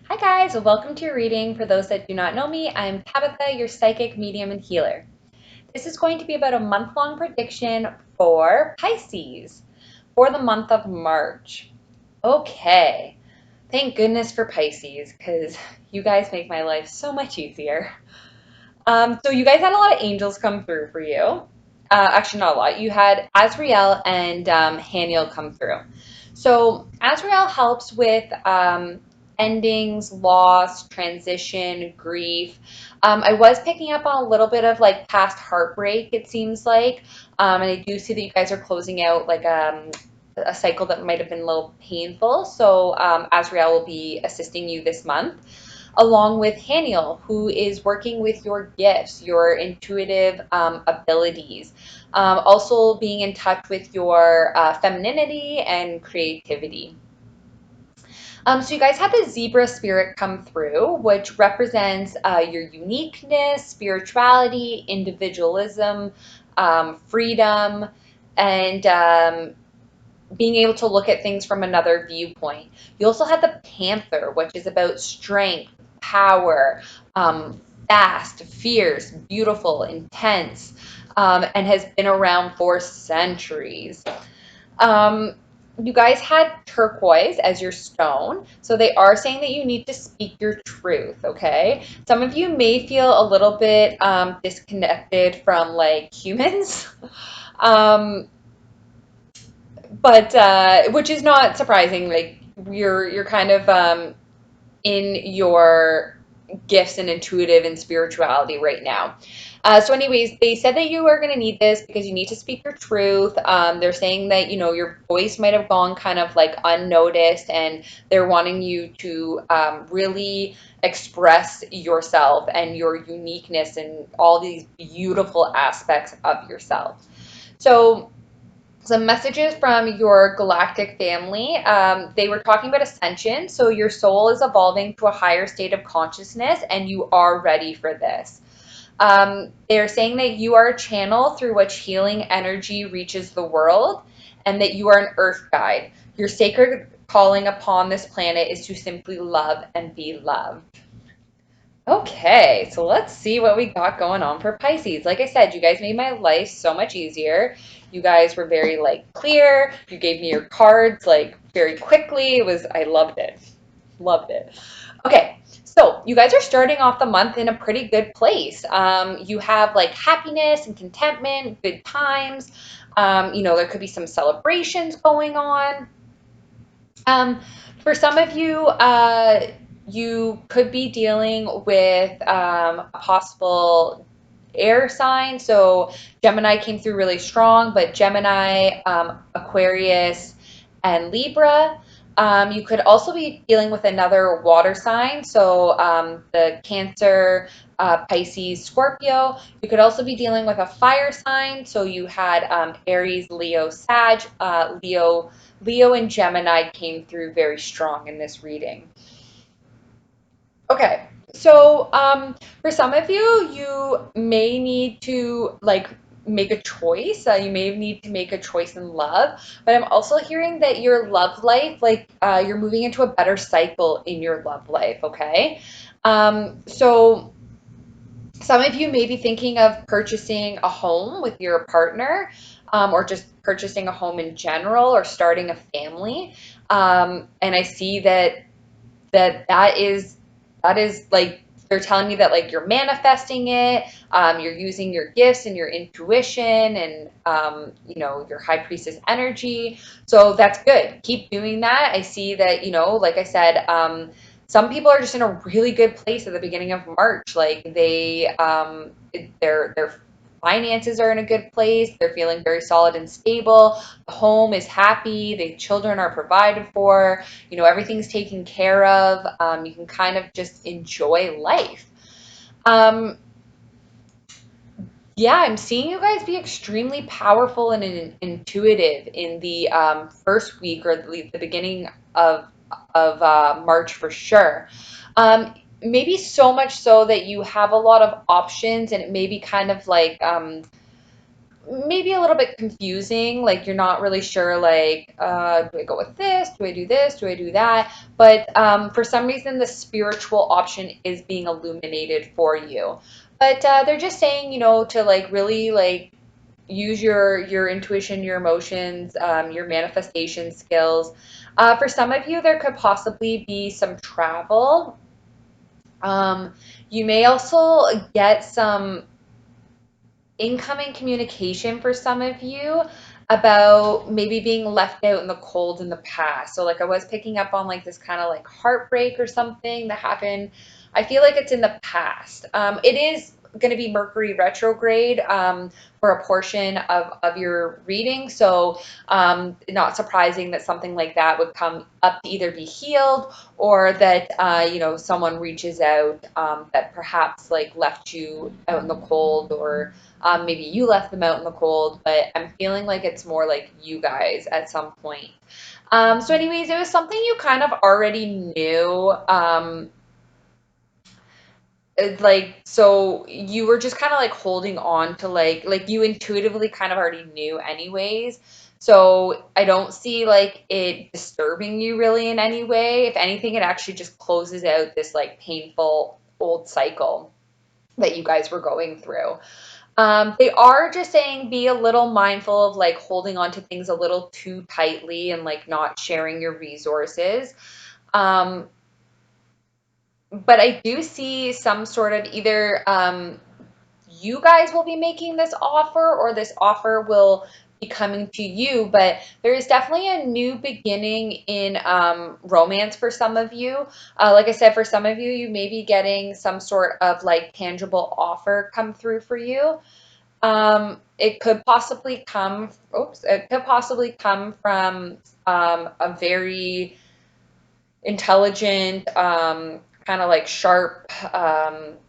Hi guys, welcome to your reading. For those that do not know me, I'm Tabitha, your psychic medium and healer. This is going to be about a month-long prediction for Pisces for the month of March. Okay, thank goodness for Pisces because you guys make my life so much easier. So you guys had a lot of angels come through for you. Actually, not a lot. You had Azrael and Haniel come through. So Azrael helps with endings, loss, transition, grief. I was picking up on a little bit of like past heartbreak, it seems like. And I do see that you guys are closing out like a cycle that might have been a little painful. So Azrael will be assisting you this month along with Haniel, who is working with your gifts, your intuitive abilities, also being in touch with your femininity and creativity. So you guys had the zebra spirit come through, which represents your uniqueness, spirituality, individualism, freedom, and being able to look at things from another viewpoint. You also had the panther, which is about strength, power, fast, fierce, beautiful, intense, and has been around for centuries. Um, you guys had turquoise as your stone, so they are saying that you need to speak your truth, okay? Some of you may feel a little bit disconnected from like humans. um, but which is not surprising. Like you're kind of in your gifts and intuitive and spirituality right now. So anyways, they said that you are going to need this because you need to speak your truth. They're saying that, you know, your voice might have gone kind of like unnoticed and they're wanting you to really express yourself and your uniqueness and all these beautiful aspects of yourself. So some messages from your galactic family. They were talking about ascension. So your soul is evolving to a higher state of consciousness, and you are ready for this. They're saying that you are a channel through which healing energy reaches the world, and that you are an earth guide. Your sacred calling upon this planet is to simply love and be loved. Okay, so let's see what we got going on for Pisces. Like I said, you guys made my life so much easier. You guys were very like clear. You gave me your cards like very quickly. I loved it. Loved it. Okay, so you guys are starting off the month in a pretty good place. You have like happiness and contentment, good times. You know, there could be some celebrations going on. Um, for some of you, you could be dealing with a possible air sign. So Gemini came through really strong, but Gemini, Aquarius, and Libra. You could also be dealing with another water sign. So the Cancer, Pisces, Scorpio. You could also be dealing with a fire sign. So you had Aries, Leo, Sag, Leo and Gemini came through very strong in this reading. Okay, so for some of you, you may need to like make a choice. You may need to make a choice in love, but I'm also hearing that your love life, like you're moving into a better cycle in your love life. Okay, so some of you may be thinking of purchasing a home with your partner, or just purchasing a home in general, or starting a family. And I see that is like they're telling me that like you're manifesting it. You're using your gifts and your intuition and you know, your high priestess energy. So that's good. Keep doing that. I see that, you know, like I said, some people are just in a really good place at the beginning of March. Like their finances are in a good place. They're feeling very solid and stable. The home is happy. The children are provided for. You know, everything's taken care of. You can kind of just enjoy life. Um, yeah, I'm seeing you guys be extremely powerful and intuitive in the first week or the beginning of March for sure. Maybe so much so that you have a lot of options, and it may be kind of like maybe a little bit confusing, like you're not really sure, like, do I go with this, do I do this, do I do that, but for some reason the spiritual option is being illuminated for you. But they're just saying, to like really like use your intuition, your emotions, your manifestation skills. For some of you there could possibly be some travel. um, you may also get some incoming communication for some of you about maybe being left out in the cold in the past. So like I was picking up on like this kind of like heartbreak or something that happened. I feel like it's in the past. It is going to be Mercury retrograde for a portion of your reading. So not surprising that something like that would come up to either be healed or that someone reaches out that perhaps like left you out in the cold, or maybe you left them out in the cold, but I'm feeling like it's more like you guys at some point. So anyways, it was something you kind of already knew. Like, so you were just kind of like holding on to like you intuitively kind of already knew anyways. So I don't see like it disturbing you really in any way. If anything, it actually just closes out this like painful old cycle that you guys were going through. They are just saying be a little mindful of like holding on to things a little too tightly and like not sharing your resources. Um, but I do see some sort of either you guys will be making this offer or this offer will be coming to you, but there is definitely a new beginning in romance for some of you. Like I said, for some of you, you may be getting some sort of like tangible offer come through for you. It could possibly come, oops, it could possibly come from a very intelligent, kind of like sharp,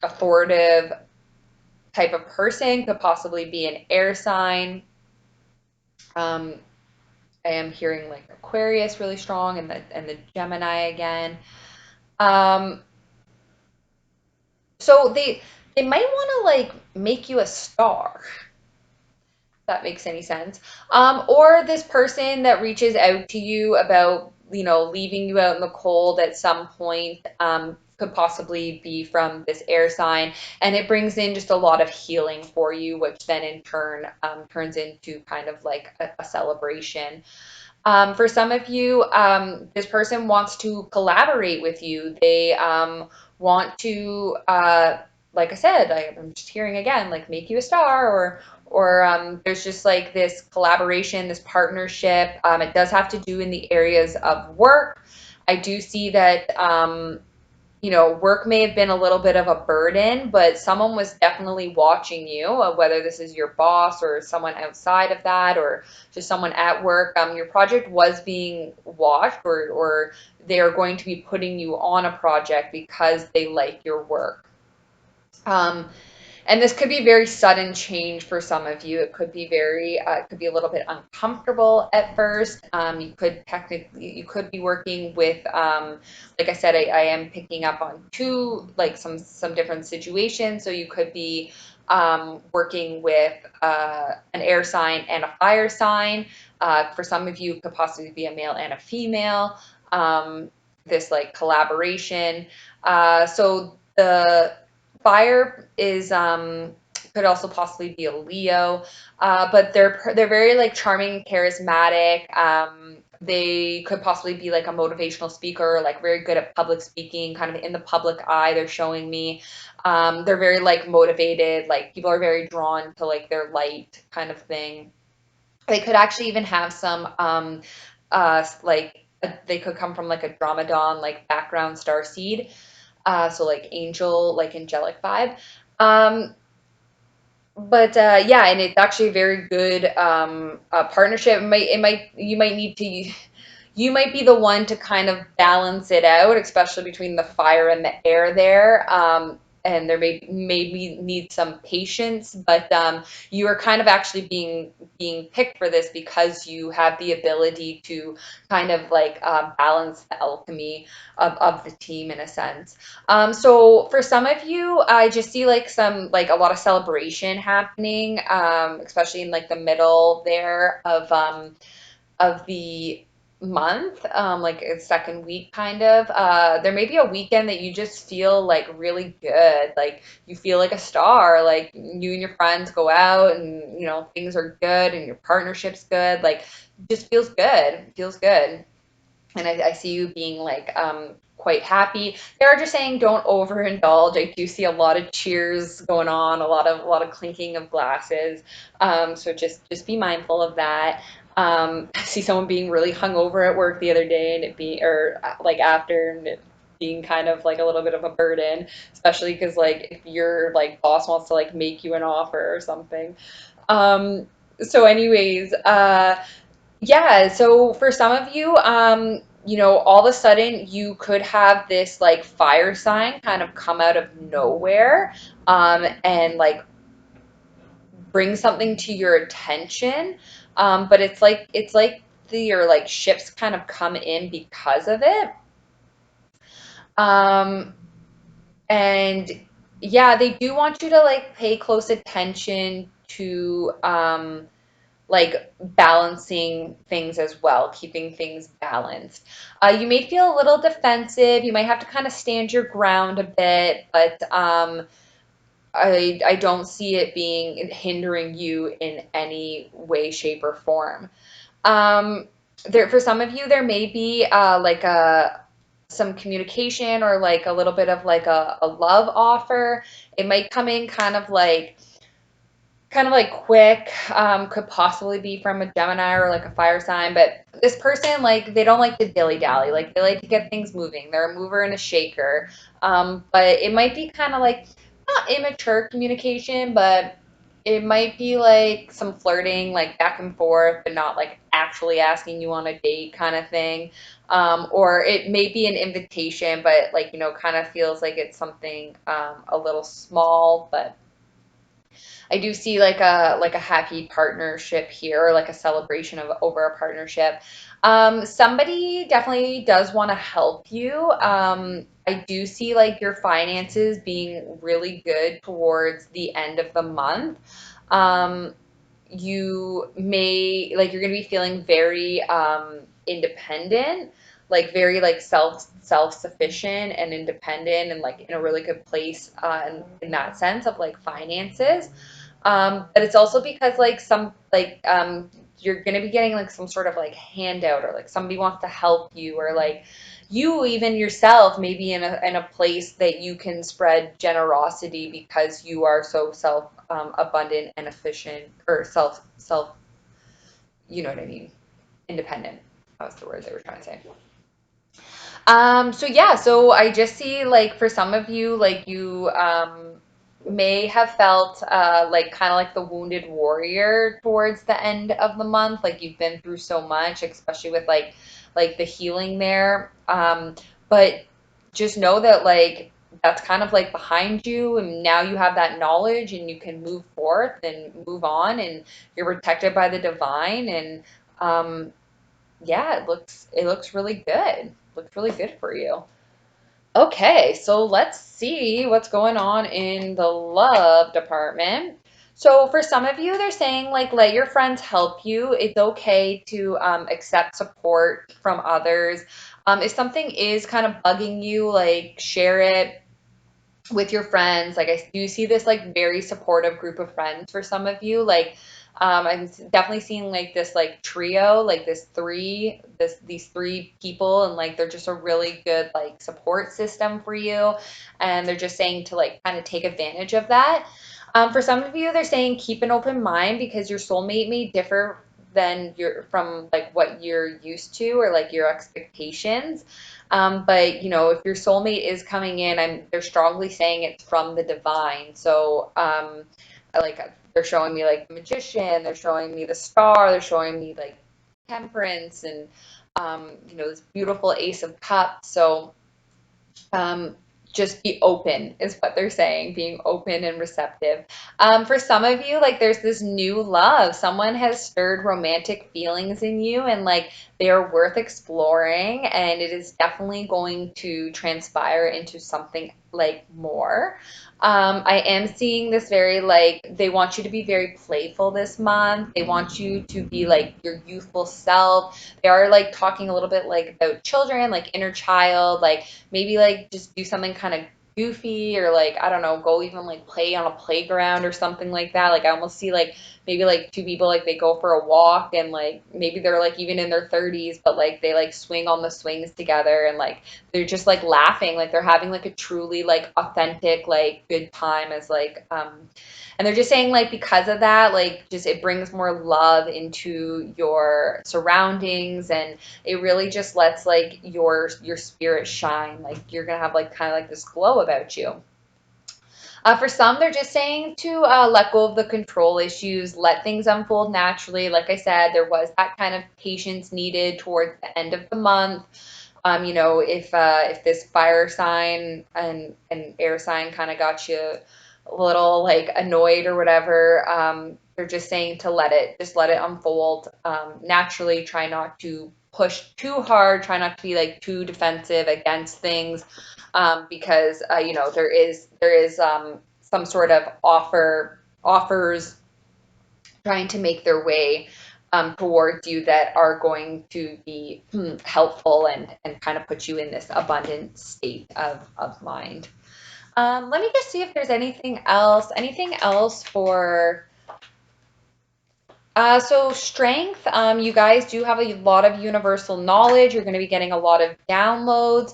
authoritative type of person, could possibly be an air sign. Um, I am hearing like Aquarius really strong, and the Gemini again. Um, so they might want to like make you a star, that makes any sense. Or this person that reaches out to you about, leaving you out in the cold at some point, could possibly be from this air sign. And it brings in just a lot of healing for you, which then in turn turns into kind of like a celebration. For some of you, this person wants to collaborate with you. They want to, like I said, I'm just hearing again, like make you a star, or there's just like this collaboration, this partnership. It does have to do in the areas of work. I do see that work may have been a little bit of a burden, but someone was definitely watching you, whether this is your boss or someone outside of that, or just someone at work. Your project was being watched, or they are going to be putting you on a project because they like your work. Um, and this could be very sudden change for some of you. It could be a little bit uncomfortable at first. You could be working with, like I said, I am picking up on two, like some different situations. So you could be working with an air sign and a fire sign. For some of you, it could possibly be a male and a female. This like collaboration. So the fire is could also possibly be a Leo, but they're very like charming, charismatic. They could possibly be like a motivational speaker, like very good at public speaking, kind of in the public eye. They're showing me. They're very like motivated. Like people are very drawn to like their light kind of thing. They could actually even have some they could come from like a dramadan like background star seed, so like angel, like angelic vibe. Um, but yeah, and it's actually a very good partnership. You might need to, you might be the one to kind of balance it out, especially between the fire and the air there. and there maybe need some patience, but you are kind of actually being picked for this because you have the ability to kind of like balance the alchemy of the team in a sense. So for some of you, I just see like some like a lot of celebration happening, especially in like the middle there of the month, like a second week kind of. There may be a weekend that you just feel like really good, like you feel like a star, like you and your friends go out and you know things are good and your partnership's good, like just feels good. And I see you being like quite happy. They're just saying don't overindulge. I do see a lot of cheers going on, a lot of clinking of glasses. So just be mindful of that. I see someone being really hungover at work the other day, and it be or like after, and it being kind of like a little bit of a burden, especially because like if your like boss wants to like make you an offer or something. Um, so anyways, yeah, so for some of you, you know, all of a sudden you could have this like fire sign kind of come out of nowhere, and like bring something to your attention. But it's like your like ships kind of come in because of it. Um, and yeah, they do want you to like pay close attention to like balancing things as well, keeping things balanced. You may feel a little defensive. You might have to kind of stand your ground a bit, but I don't see it being hindering you in any way, shape, or form. Um, there for some of you, there may be like a some communication or like a little bit of like a love offer. It might come in kind of like quick, could possibly be from a Gemini or like a fire sign, but this person, like, they don't like to dilly dally. Like, they like to get things moving. They're a mover and a shaker. But it might be kind of like not immature communication, but it might be like some flirting, like back and forth, but not like actually asking you on a date kind of thing. Or it may be an invitation, but like, you know, kind of feels like it's something a little small, but I do see like a happy partnership here, or like a celebration of over a partnership. Somebody definitely does want to help you. I do see like your finances being really good towards the end of the month. Um, you may like you're gonna be feeling very independent, like very like self-sufficient and independent, and like in a really good place in that sense of like finances. But it's also because like some like you're gonna be getting like some sort of like handout, or like somebody wants to help you, or like you even yourself maybe in a place that you can spread generosity because you are so self abundant and efficient, or self you know what I mean, independent. That was the word they were trying to say. So yeah, so I just see like for some of you, like you may have felt like kind of like the wounded warrior towards the end of the month. Like you've been through so much, especially with like the healing there. But just know that like that's kind of like behind you, and now you have that knowledge and you can move forth and move on, and you're protected by the divine. And um, yeah, it looks really good. Looks really good for you. Okay, so let's see what's going on in the love department. So for some of you, they're saying like let your friends help you. It's okay to accept support from others. If something is kind of bugging you, like share it with your friends. Like I do see this like very supportive group of friends for some of you. Like I'm definitely seeing like this like trio, like these three people, and like they're just a really good like support system for you, and they're just saying to like kind of take advantage of that. For some of you, they're saying keep an open mind because your soulmate may differ than your from like what you're used to, or like your expectations. But you know, if your soulmate is coming in, they're strongly saying it's from the divine. So like they're showing me like the magician, they're showing me the star, they're showing me like temperance, and you know, this beautiful ace of cups. So um, just be open is what they're saying, being open and receptive. For some of you, like there's this new love. Someone has stirred romantic feelings in you and like they are worth exploring, and it is definitely going to transpire into something like more. I am seeing this very like they want you to be very playful this month. They want you to be like your youthful self. They are like talking a little bit like about children, like inner child, like maybe like just do something kind of goofy or like I don't know, go even like play on a playground or something like that. Like I almost see like maybe like two people like they go for a walk and like maybe they're like even in their 30s but like they like swing on the swings together and like they're just like laughing like they're having like a truly like authentic like good time as like and they're just saying like because of that like just it brings more love into your surroundings, and it really just lets like your spirit shine. Like you're gonna have like kind of like this glow about you. For some, they're just saying to let go of the control issues, let things unfold naturally. Like I said, there was that kind of patience needed towards the end of the month. If this fire sign and air sign kind of got you a little like annoyed or whatever, they're just saying to let it unfold naturally. Try not to push too hard. Try not to be like too defensive against things, because there is some sort of offers trying to make their way towards you that are going to be helpful and kind of put you in this abundant state of mind. Let me just see if there's anything else. Anything else for so strength, you guys do have a lot of universal knowledge. You're going to be getting a lot of downloads.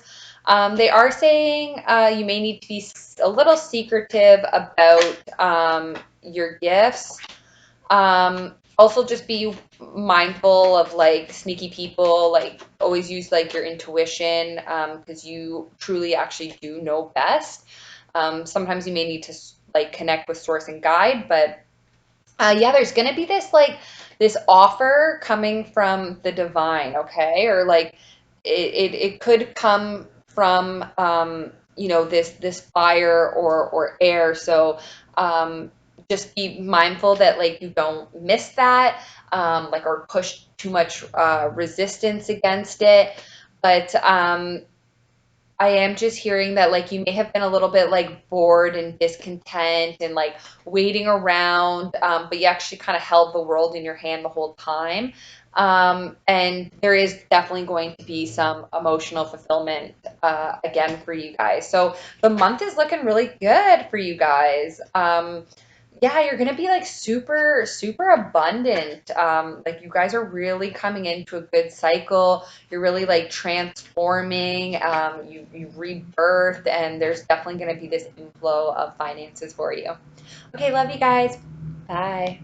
They are saying you may need to be a little secretive about your gifts. Also just be mindful of like sneaky people, like always use like your intuition, because you truly actually do know best. Sometimes you may need to like connect with source and guide, but yeah, there's gonna be this like this offer coming from the divine, okay? Or like it could come from this fire or air. So just be mindful that like you don't miss that, like or push too much resistance against it. But I am just hearing that like you may have been a little bit like bored and discontent and like waiting around, but you actually kind of held the world in your hand the whole time. And there is definitely going to be some emotional fulfillment again for you guys. So the month is looking really good for you guys. Yeah, you're gonna be like super, super abundant. Like you guys are really coming into a good cycle. You're really like transforming. You rebirthed, and there's definitely gonna be this inflow of finances for you. Okay, love you guys. Bye.